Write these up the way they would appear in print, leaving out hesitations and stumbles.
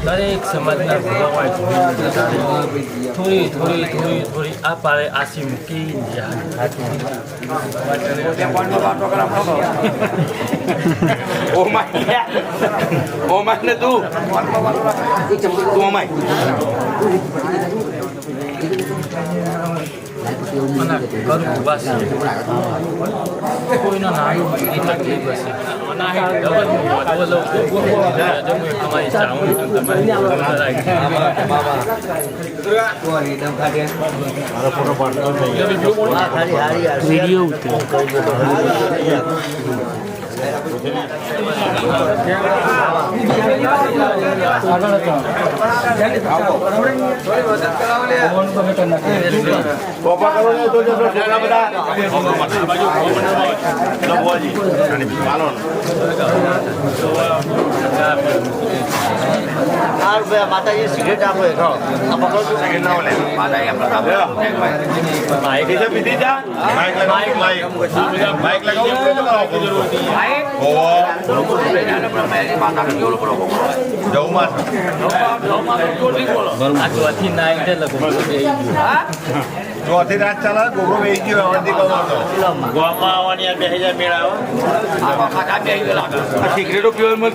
દરેક સમાજના ભૂલાવાય થોડી આ પાળે આસી મૂકી ઓમાય ને તું ઓમાય કોઈનો નાનું તકલીફ હશે માતાજી સિગરેટ આપો ચોથી રાત ચાલે ગોગો બેસી ગયો સિગરેટો પીવા મત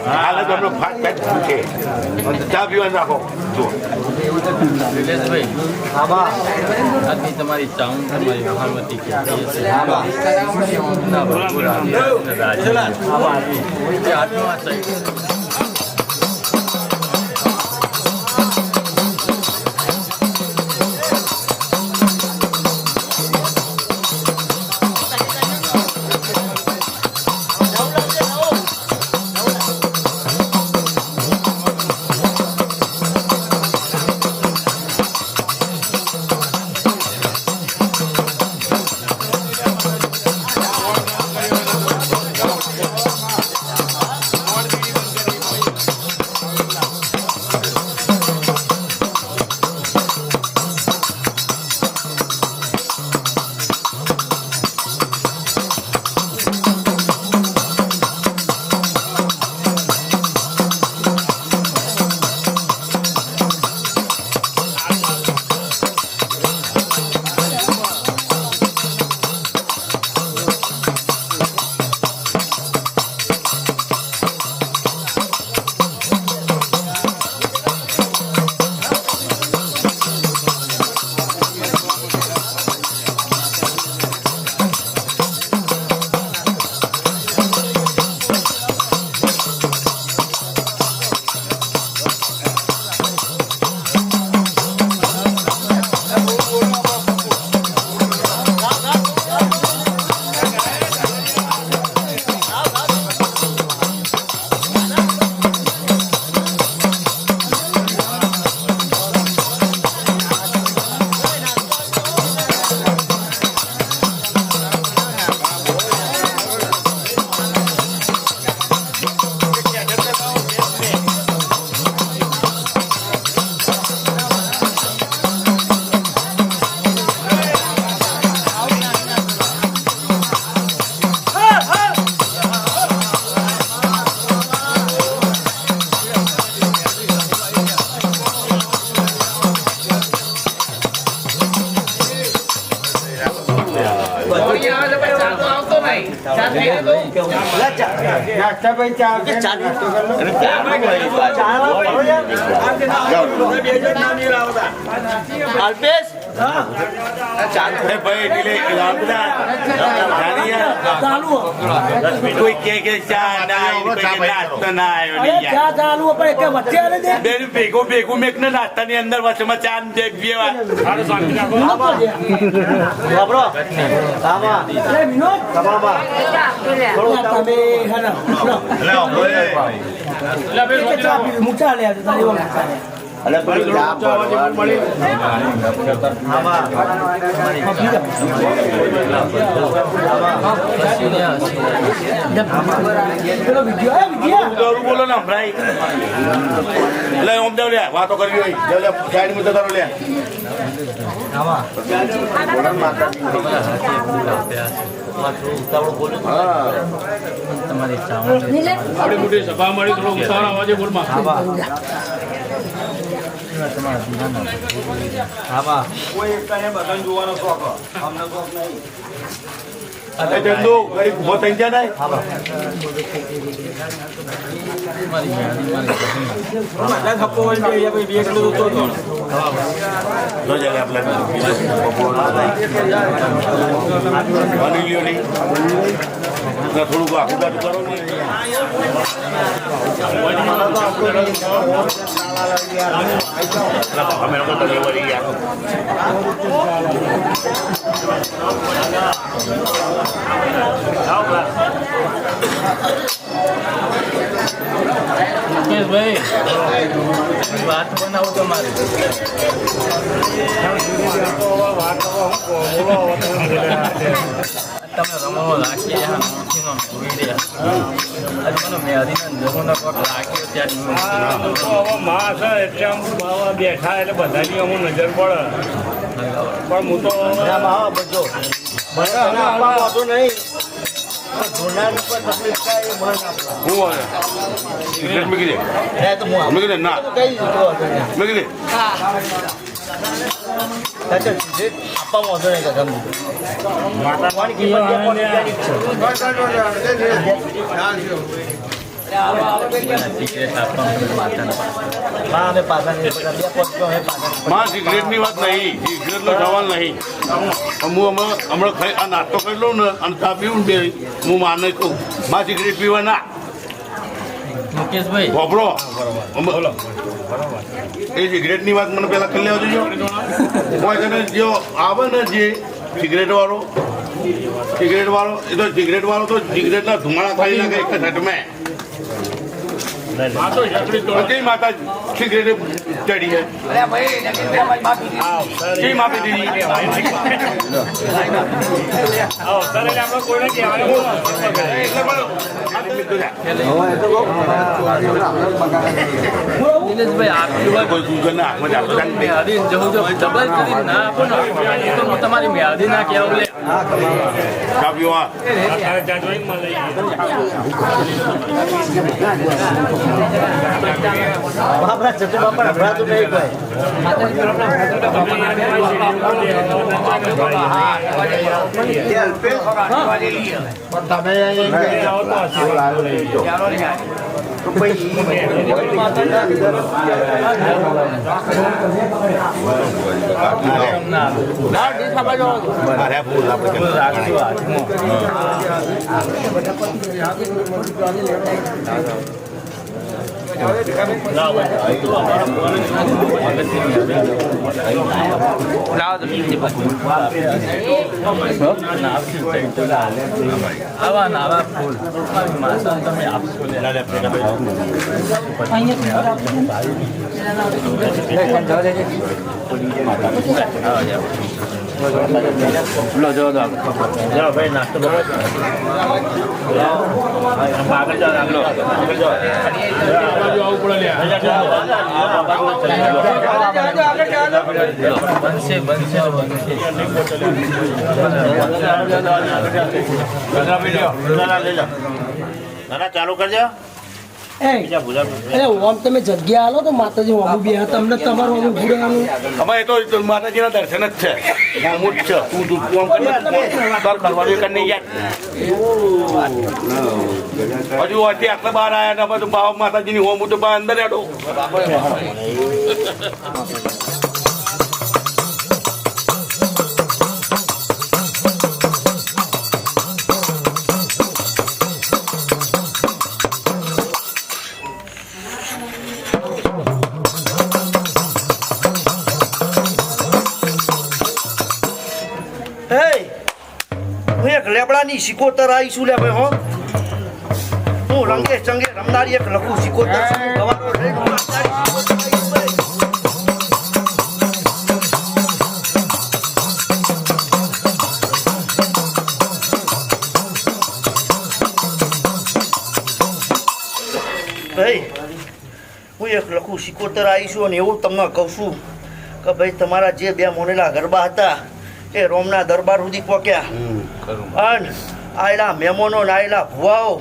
હાલ તમને ફાટ ફેટ છે ચા પીવાનું રાખો આજની તમારી ચાઉન તમારી મહામતી કોઈ કે ચા ભેગો ભેગું મેક ને નાસ્તા ની અંદર વચમાં ચા અને પેલી ચા ભરવાની. દારૂ બોલો ને ભાઈ લે ઓમ દેવ લે વાતો કરવી હોય લે સાઈડ માં તારો લે તમારી ચાવણ આપણી મોટી સભા મળી થોડો ઉતાવળ અવાજે બોલમાં કોઈ એકતા ને બધાને જોવાનો શોખ અમને શોખ નહીં. અરે ચંદુ ગરીબ ઉભો થઈ જાય ને જો જાય આપણે બની લ્યો નહીં થોડુંક આખું કાઢું કરો ને અમે લોકો ડિલિવરી ગયા મુકેશભાઈ વાત બનાવો તમારી તમે રમો રાખીએ મૂકીનો જોઈ રહ્યા મને મેરીને જમોને કોક રાખ્યો ત્યારે માં છે એટલે આમ બાવા બેઠા એટલે બધાની અમુક નજર પડે પણ હું તો બધો મને આપવા વાંધો નહીં. ધોનાર ઉપર તકલીફ થાય એ મન આપવા. હું આવે સિગરેટ મૂકી દે તો હું મૂકી દે ના કઈ દીધું હતું મૂકી દે સાચો સિગરેટ આપવા વાંધો નહીં કાકા મૂકું. માતાની કિંમત બે પોઈન્ટ બીજાની જ છે. સિગરેટ આપવાનું માતાને હા અમે પાછા બે પોઈન્ટ અમે પાછા માં સિગરેટની વાત નહીં સિગરેટનો સવાલ નહીં હું હમણાં ખાઈ આ નાસ્તો કરી લઉં ને અને ચા પીવું ને બે હું માને કહું માં સિગરેટ પીવા ના મુકેશભાઈ ભોપરો એ સિગરેટની વાત મને પહેલાં કરી લેવા જોજો કોઈ તને જો આવે ને જે સિગરેટ વાળો એ તો સિગરેટ વાળો તો સિગરેટના ધુમાડા ખાઈ નાખે એક સટમાં કઈ માતા સિગરેટ ચડી છે કઈ માપી દીધી કોઈને કહેવાય દિનેશભાઈ આપ્યું કોઈ ગુગલના હાથમાં ચાલતો ચાલ નહીં. મેહાદી જવું જો ડબલ કરી ના આપો ને તો હું તમારી મેહાદી ના કહેવું લે ચા પીવા આપણા ચતુર્ભા પણ હભરાતું નહીં ભાઈ. અરે ફૂલ આપણે આવા ને આવા ફૂલ મારી માતા તમે આપશો લે ભાઈ નાસ્તો બનશે બનશે ચાલુ કરજો અરે ઓમ તમે જગ્યા આલો તો માતાજી ઓમ બી તમને તમારું ઓમ ભૂડવાનું અમે એ તો માતાજીના દર્શન જ છે હું જ છે તું દૂધ આમ કરી કરવાનું એક નહીં યાર હજુ અત્યારે આટલા બહાર આવ્યા ને અમે તો બાબા માતાજીની હોમ તો બહાર અંદર હેડો હું એક લેબડાની સિકોતર આવીશું લે ભાઈ હો. હું રંગે ચંગે રમનારી એક લખું સિકોતર છું. ગવાનો રે, રમનારી સિકોતર આવીશું ભાઈ. એક લખું સિકોતર આવીશું અને એવું તમને કહું છું કે ભાઈ તમારા જે બે મોનેલા ગરબા હતા એ રોમના દરબાર સુધી પહોંચ્યા અને આયેલા મહેમાનો ને આયેલા ભુવાઓ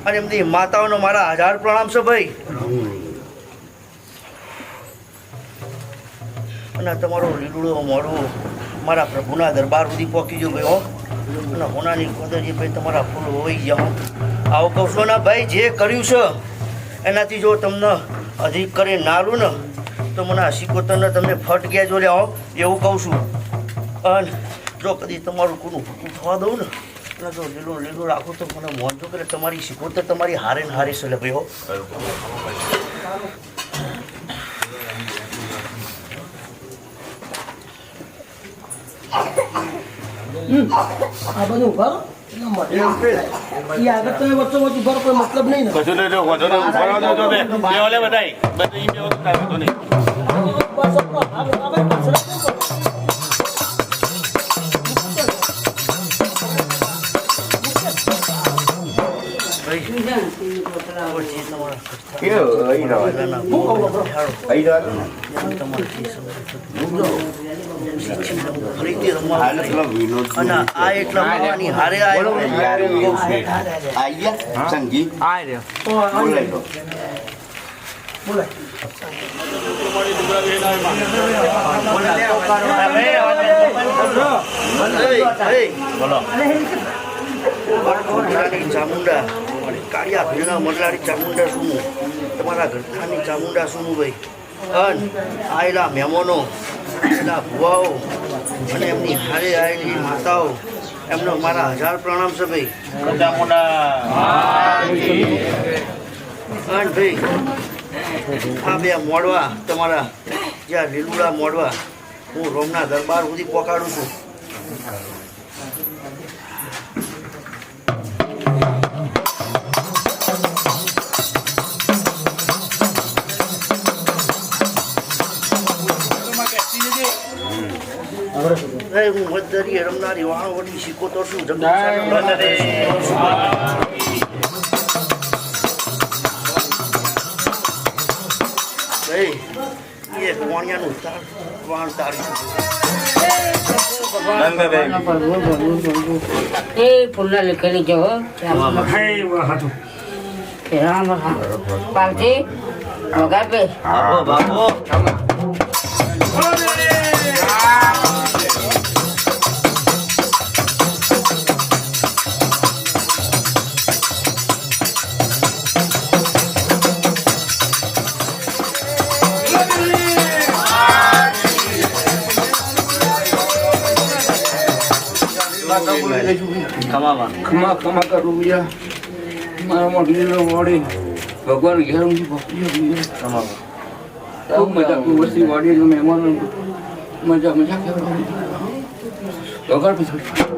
અને એમની માતાઓનો મારા 1000 પ્રણામ છે ભાઈ. અને તમારો લીલુડો મોડું મારા પ્રભુના દરબાર સુધી પહોંચી ગયો ભાઈ હો. અને હોનાની કોદરી ભાઈ તમારા ફૂલ હોઈ જાઓ. આવું કહું છું ને ભાઈ, જે કર્યું છે એનાથી જો તમને અધિક કરી નાલું ને તો મને આ સિકોતરને તમને ફટ ગયા જો લ્યાવો એવું કહું છું. અને જો કદી તમારું કોનું ભૂતું થવા દઉં ને અને જો લીલું લીલું રાખું તો મને મોનજો કરે તમારી સિકોતર તમારી હારે ને હારે છે લે ભાઈ હો. આ બધું ઉભા રહો. એ આગળ તમે વચ્ચો વચ્ચ ઉભા રહો, કોઈ મતલબ નહીં ને. કશું નહીં, વાંધો નહીં, ઉભા રહો તો બે. બે ઓલે બધાય. બધું ઈ બે વસ્તુ કાંઈ વાંધો નહીં. બસ આપણો હાથ આવે, પાછળ કેમ કરો? અને આ એટલા માવાની હારે ચામુંડા કાળિયા ભીલના મરલાડી ચામુંડા શું તમારા ઘરખાની ચામુંડા શું ભાઈ. અને આયેલા મહેમાનો આયેલા ભુવાઓ અને એમની હારે આવેલી માતાઓ એમનો મારા 1000 પ્રણામ છે ભાઈ. અને ભાઈ આ બે મોડવા તમારા જ્યાં લીલુડા મોડવા હું રોમના દરબાર સુધી પહોંચાડું છું. હું મધદરી રમનારી વાણવટી સિકોતર છું. એ કોણિયાનું વાણ તારી એ પુલ્લા લખેલી જો રામ રામ પાલજી વગાડ બે બાબો ખમા ખમા કરું યા મારા મોઢી વડે ભગવાન ઘેર ઊંધી ભક્તિ ખૂબ મજા ખૂબ વસ્તી વાડી જો મહેમાનો મજા મજા કહેવાય વગર પછી